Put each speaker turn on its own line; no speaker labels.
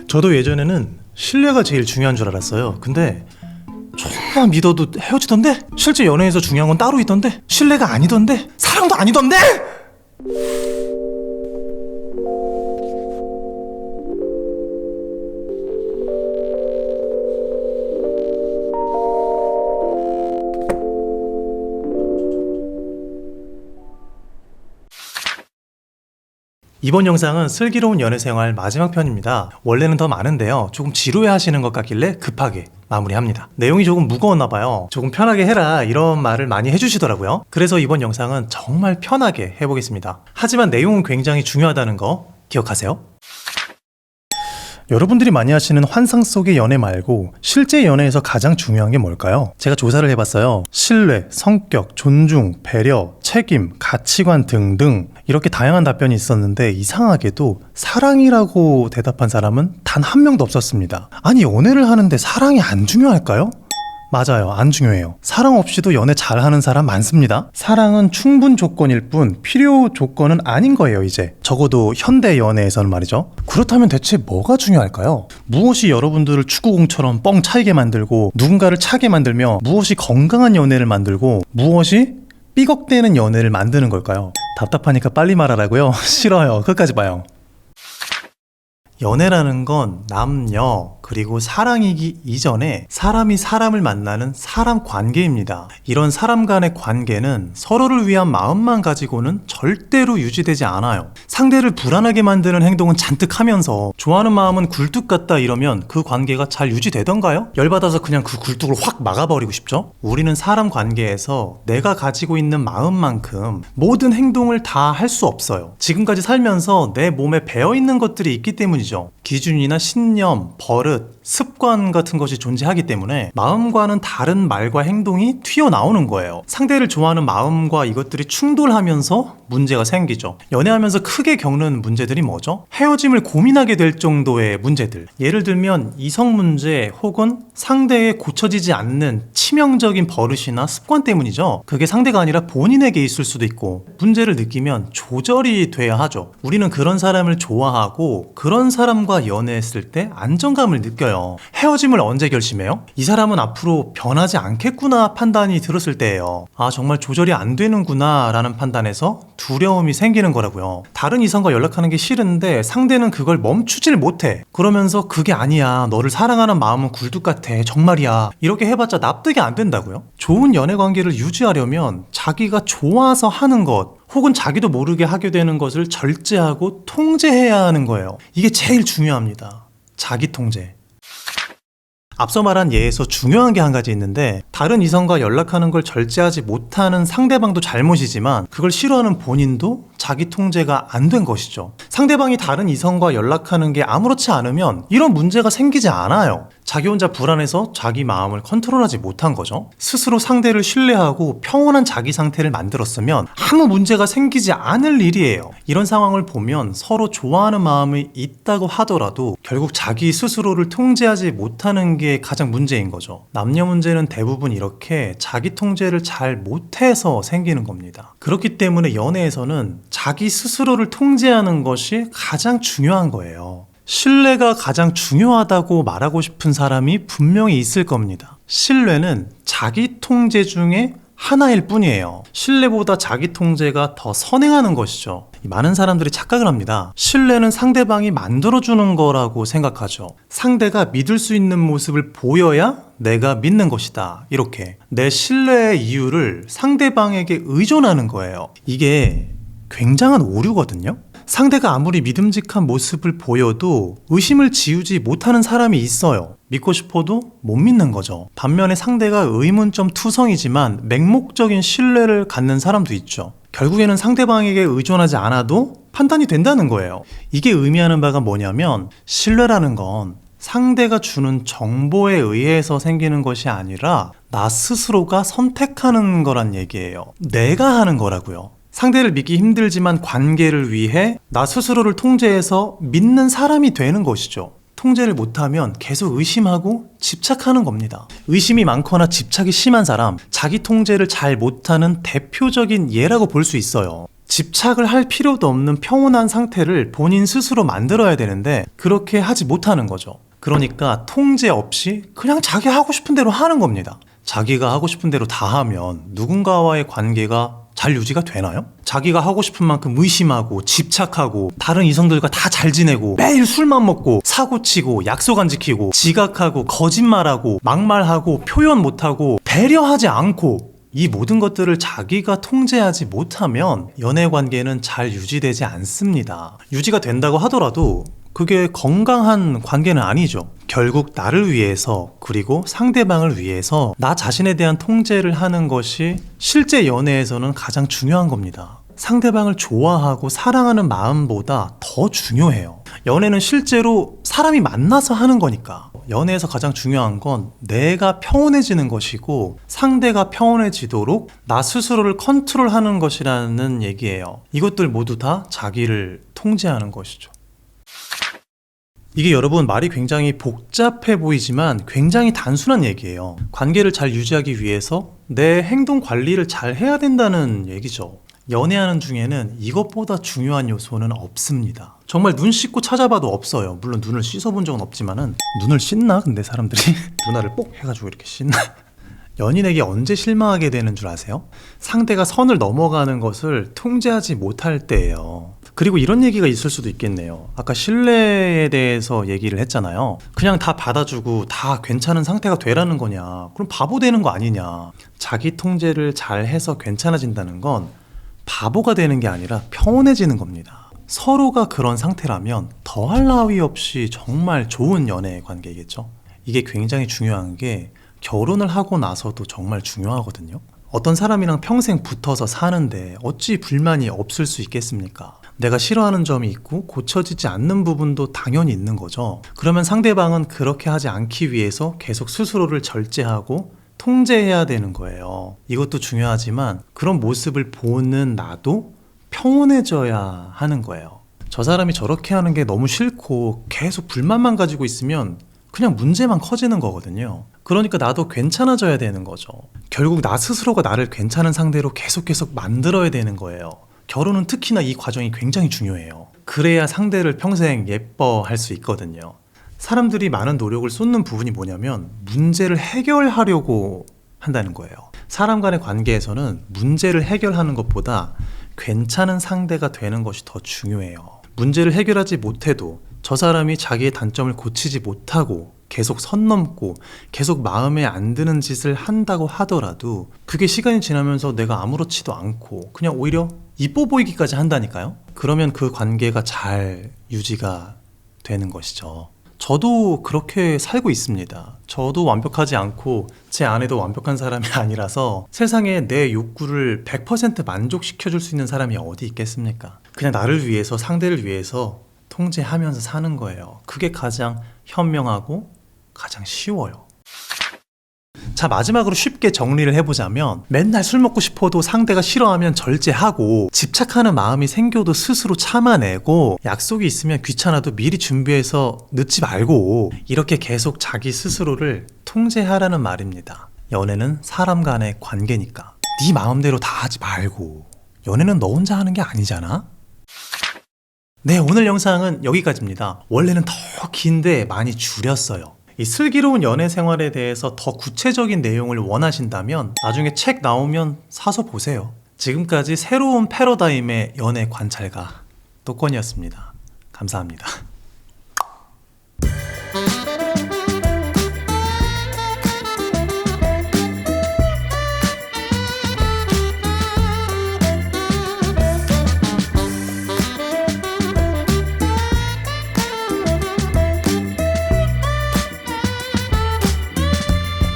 저도 예전에는 신뢰가 제일 중요한 줄 알았어요. 근데 조금만 믿어도 헤어지던데? 실제 연애에서 중요한 건 따로 있던데? 신뢰가 아니던데? 사랑도 아니던데? 이번 영상은 슬기로운 연애생활 마지막 편입니다. 원래는 더 많은데요, 조금 지루해 하시는 것 같길래 급하게 마무리합니다. 내용이 조금 무거웠나봐요. 조금 편하게 해라 이런 말을 많이 해주시더라고요. 그래서 이번 영상은 정말 편하게 해보겠습니다. 하지만 내용은 굉장히 중요하다는 거 기억하세요. 여러분들이 많이 하시는 환상 속의 연애 말고 실제 연애에서 가장 중요한 게 뭘까요? 제가 조사를 해봤어요. 신뢰, 성격, 존중, 배려, 책임, 가치관 등등 이렇게 다양한 답변이 있었는데 이상하게도 사랑이라고 대답한 사람은 단 한 명도 없었습니다. 아니, 연애를 하는데 사랑이 안 중요할까요? 맞아요, 안 중요해요. 사랑 없이도 연애 잘하는 사람 많습니다. 사랑은 충분 조건일 뿐 필요 조건은 아닌 거예요. 이제 적어도 현대 연애에서는 말이죠. 그렇다면 대체 뭐가 중요할까요? 무엇이 여러분들을 축구공처럼 뻥 차이게 만들고 누군가를 차게 만들며 무엇이 건강한 연애를 만들고 무엇이 삐걱대는 연애를 만드는 걸까요? 답답하니까 빨리 말하라고요? 싫어요. 끝까지 봐요. 연애라는 건 남녀 그리고 사랑이기 이전에 사람이 사람을 만나는 사람 관계입니다. 이런 사람 간의 관계는 서로를 위한 마음만 가지고는 절대로 유지되지 않아요. 상대를 불안하게 만드는 행동은 잔뜩 하면서 좋아하는 마음은 굴뚝 같다 이러면 그 관계가 잘 유지되던가요? 열받아서 그냥 그 굴뚝을 확 막아버리고 싶죠? 우리는 사람 관계에서 내가 가지고 있는 마음만큼 모든 행동을 다 할 수 없어요. 지금까지 살면서 내 몸에 배어있는 것들이 있기 때문이죠. 기준이나 신념, 버릇, 습관 같은 것이 존재하기 때문에 마음과는 다른 말과 행동이 튀어나오는 거예요. 상대를 좋아하는 마음과 이것들이 충돌하면서 문제가 생기죠. 연애하면서 크게 겪는 문제들이 뭐죠? 헤어짐을 고민하게 될 정도의 문제들. 예를 들면 이성 문제 혹은 상대의 고쳐지지 않는 치명적인 버릇이나 습관 때문이죠. 그게 상대가 아니라 본인에게 있을 수도 있고 문제를 느끼면 조절이 돼야 하죠. 우리는 그런 사람을 좋아하고 그런 사람과 연애했을 때 안정감을 느껴요. 헤어짐을 언제 결심해요? 이 사람은 앞으로 변하지 않겠구나 판단이 들었을 때예요. 아, 정말 조절이 안 되는구나 라는 판단에서 두려움이 생기는 거라고요. 다른 이성과 연락하는 게 싫은데 상대는 그걸 멈추질 못해. 그러면서 그게 아니야, 너를 사랑하는 마음은 굴뚝 같아, 정말이야, 이렇게 해봤자 납득이 안 된다고요? 좋은 연애 관계를 유지하려면 자기가 좋아서 하는 것 혹은 자기도 모르게 하게 되는 것을 절제하고 통제해야 하는 거예요. 이게 제일 중요합니다. 자기 통제. 앞서 말한 예에서 중요한 게 한 가지 있는데, 다른 이성과 연락하는 걸 절제하지 못하는 상대방도 잘못이지만 그걸 싫어하는 본인도 자기 통제가 안 된 것이죠. 상대방이 다른 이성과 연락하는 게 아무렇지 않으면 이런 문제가 생기지 않아요. 자기 혼자 불안해서 자기 마음을 컨트롤하지 못한 거죠. 스스로 상대를 신뢰하고 평온한 자기 상태를 만들었으면 아무 문제가 생기지 않을 일이에요. 이런 상황을 보면 서로 좋아하는 마음이 있다고 하더라도 결국 자기 스스로를 통제하지 못하는 게 가장 문제인 거죠. 남녀 문제는 대부분 이렇게 자기 통제를 잘 못해서 생기는 겁니다. 그렇기 때문에 연애에서는 자기 스스로를 통제하는 것이 가장 중요한 거예요. 신뢰가 가장 중요하다고 말하고 싶은 사람이 분명히 있을 겁니다. 신뢰는 자기 통제 중에 하나일 뿐이에요. 신뢰보다 자기 통제가 더 선행하는 것이죠. 많은 사람들이 착각을 합니다. 신뢰는 상대방이 만들어주는 거라고 생각하죠. 상대가 믿을 수 있는 모습을 보여야 내가 믿는 것이다, 이렇게. 내 신뢰의 이유를 상대방에게 의존하는 거예요. 이게 굉장한 오류거든요. 상대가 아무리 믿음직한 모습을 보여도 의심을 지우지 못하는 사람이 있어요. 믿고 싶어도 못 믿는 거죠. 반면에 상대가 의문점 투성이지만 맹목적인 신뢰를 갖는 사람도 있죠. 결국에는 상대방에게 의존하지 않아도 판단이 된다는 거예요. 이게 의미하는 바가 뭐냐면, 신뢰라는 건 상대가 주는 정보에 의해서 생기는 것이 아니라 나 스스로가 선택하는 거란 얘기예요. 내가 하는 거라고요. 상대를 믿기 힘들지만 관계를 위해 나 스스로를 통제해서 믿는 사람이 되는 것이죠. 통제를 못하면 계속 의심하고 집착하는 겁니다. 의심이 많거나 집착이 심한 사람, 자기 통제를 잘 못하는 대표적인 예라고 볼 수 있어요. 집착을 할 필요도 없는 평온한 상태를 본인 스스로 만들어야 되는데 그렇게 하지 못하는 거죠. 그러니까 통제 없이 그냥 자기 하고 싶은 대로 하는 겁니다. 자기가 하고 싶은 대로 다 하면 누군가와의 관계가 잘 유지가 되나요? 자기가 하고 싶은 만큼 의심하고 집착하고 다른 이성들과 다 잘 지내고 매일 술만 먹고 사고치고 약속 안 지키고 지각하고 거짓말하고 막말하고 표현 못하고 배려하지 않고 이 모든 것들을 자기가 통제하지 못하면 연애 관계는 잘 유지되지 않습니다. 유지가 된다고 하더라도 그게 건강한 관계는 아니죠. 결국 나를 위해서 그리고 상대방을 위해서 나 자신에 대한 통제를 하는 것이 실제 연애에서는 가장 중요한 겁니다. 상대방을 좋아하고 사랑하는 마음보다 더 중요해요. 연애는 실제로 사람이 만나서 하는 거니까. 연애에서 가장 중요한 건 내가 평온해지는 것이고 상대가 평온해지도록 나 스스로를 컨트롤하는 것이라는 얘기예요. 이것들 모두 다 자기를 통제하는 것이죠. 이게 여러분 말이 굉장히 복잡해 보이지만 굉장히 단순한 얘기예요. 관계를 잘 유지하기 위해서 내 행동 관리를 잘 해야 된다는 얘기죠. 연애하는 중에는 이것보다 중요한 요소는 없습니다. 정말 눈 씻고 찾아봐도 없어요. 물론 눈을 씻어본 적은 없지만은 눈을 씻나? 근데 사람들이 누나를 뽁 해가지고 이렇게 씻나? 연인에게 언제 실망하게 되는 줄 아세요? 상대가 선을 넘어가는 것을 통제하지 못할 때예요. 그리고 이런 얘기가 있을 수도 있겠네요. 아까 신뢰에 대해서 얘기를 했잖아요. 그냥 다 받아주고 다 괜찮은 상태가 되라는 거냐? 그럼 바보 되는 거 아니냐? 자기 통제를 잘 해서 괜찮아진다는 건 바보가 되는 게 아니라 평온해지는 겁니다. 서로가 그런 상태라면 더할 나위 없이 정말 좋은 연애 관계겠죠. 이게 굉장히 중요한 게 결혼을 하고 나서도 정말 중요하거든요. 어떤 사람이랑 평생 붙어서 사는데 어찌 불만이 없을 수 있겠습니까? 내가 싫어하는 점이 있고 고쳐지지 않는 부분도 당연히 있는 거죠. 그러면 상대방은 그렇게 하지 않기 위해서 계속 스스로를 절제하고 통제해야 되는 거예요. 이것도 중요하지만 그런 모습을 보는 나도 평온해져야 하는 거예요. 저 사람이 저렇게 하는 게 너무 싫고 계속 불만만 가지고 있으면 그냥 문제만 커지는 거거든요. 그러니까 나도 괜찮아져야 되는 거죠. 결국 나 스스로가 나를 괜찮은 상대로 계속 만들어야 되는 거예요. 결혼은 특히나 이 과정이 굉장히 중요해요. 그래야 상대를 평생 예뻐할 수 있거든요. 사람들이 많은 노력을 쏟는 부분이 뭐냐면 문제를 해결하려고 한다는 거예요. 사람 간의 관계에서는 문제를 해결하는 것보다 괜찮은 상대가 되는 것이 더 중요해요. 문제를 해결하지 못해도 저 사람이 자기의 단점을 고치지 못하고 계속 선 넘고 계속 마음에 안 드는 짓을 한다고 하더라도 그게 시간이 지나면서 내가 아무렇지도 않고 그냥 오히려 이뻐 보이기까지 한다니까요. 그러면 그 관계가 잘 유지가 되는 것이죠. 저도 그렇게 살고 있습니다. 저도 완벽하지 않고 제 아내도 완벽한 사람이 아니라서 세상에 내 욕구를 100% 만족시켜줄 수 있는 사람이 어디 있겠습니까? 그냥 나를 위해서 상대를 위해서 통제하면서 사는 거예요. 그게 가장 현명하고 가장 쉬워요. 자, 마지막으로 쉽게 정리를 해보자면 맨날 술 먹고 싶어도 상대가 싫어하면 절제하고 집착하는 마음이 생겨도 스스로 참아내고 약속이 있으면 귀찮아도 미리 준비해서 늦지 말고 이렇게 계속 자기 스스로를 통제하라는 말입니다. 연애는 사람 간의 관계니까 네 마음대로 다 하지 말고 연애는 너 혼자 하는 게 아니잖아? 네, 오늘 영상은 여기까지입니다. 원래는 더 긴데 많이 줄였어요. 이 슬기로운 연애 생활에 대해서 더 구체적인 내용을 원하신다면 나중에 책 나오면 사서 보세요. 지금까지 새로운 패러다임의 연애 관찰가 또건이었습니다. 감사합니다.